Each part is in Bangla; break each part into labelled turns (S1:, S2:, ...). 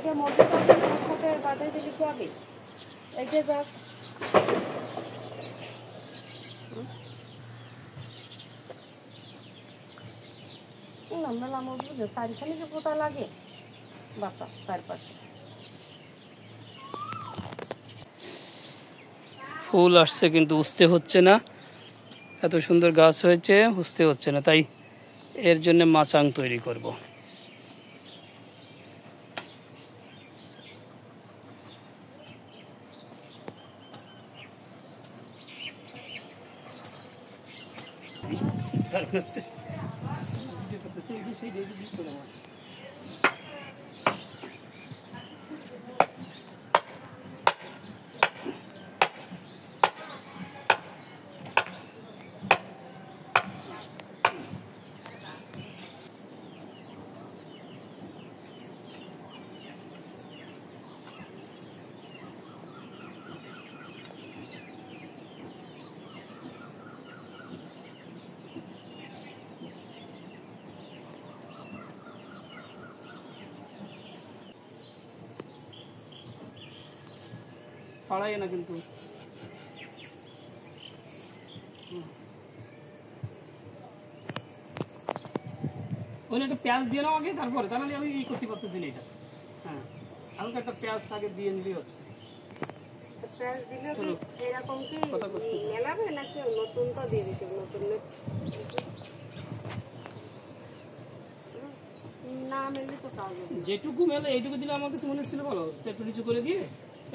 S1: কালকে মজুদ আছে তোর সাথে বাটাই দিলি খাবি এইটা যাক মজুদ চারিখানি যে পোতা লাগে বাতা চারপাশে
S2: ফুল আসছে কিন্তু উঠতে হচ্ছে না, এত সুন্দর গাছ হয়েছে উঠতে হচ্ছে না, তাই এর জন্য মাচাং তৈরি করব। পাড়াই না কিন্তু ওই একটা পেঁয়াজ দিয়ে নাও আগে, তারপরে তাহলে আমি ই করতে পারতেছি না এটা। হ্যাঁ হালকা একটা পেঁয়াজ আগে দিয়ে নিলেই হচ্ছে।
S1: পেঁয়াজ দিলে কি এরকম কি মেলাবে নাকি নতুনটা দিয়ে দিতে নতুন না মেলে তো তাও
S2: যেটুকু মেলে এইটুকু দিলে আমার কাছে মনে ছিল ভালো, একটু নিচু করে দিয়ে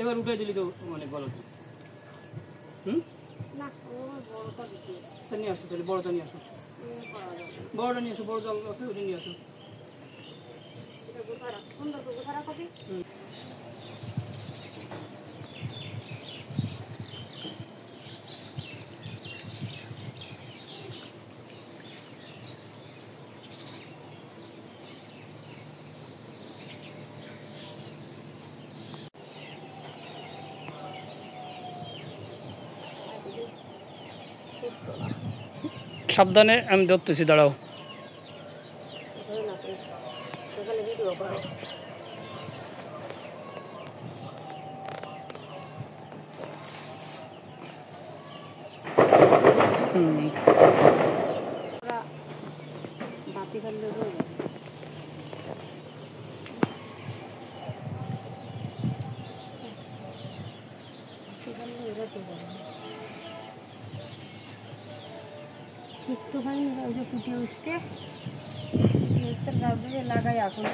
S2: এবার উঠাই দিলি তো মানে ভালো।
S1: না বড়টা দিতে
S2: নিয়ে আসো, তাহলে বড়টা নিয়ে আসো, বড়টা নিয়ে আসো, বড় জল আছে ওটা নিয়ে আসো।
S1: সুন্দর করে গোছারা কপি
S2: সাবধানে, আমি ধরতেছি, দাঁড়াও।
S1: বাতি ফেললে একটুখানি ওই যে কুটি উসকে গাছ দিয়ে লাগাই এখন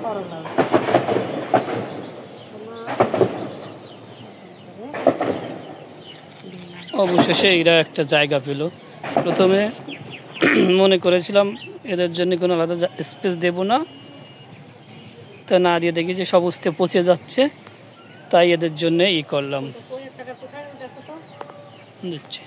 S1: করলা
S2: অবশেষে এরা একটা জায়গা পেল। প্রথমে মনে করেছিলাম এদের জন্য কোনো আলাদা স্পেস দেব না, তা না দিয়ে দেখি যে সব উস্তে পচে যাচ্ছে, তাই এদের জন্য ই করলাম। দিচ্ছি।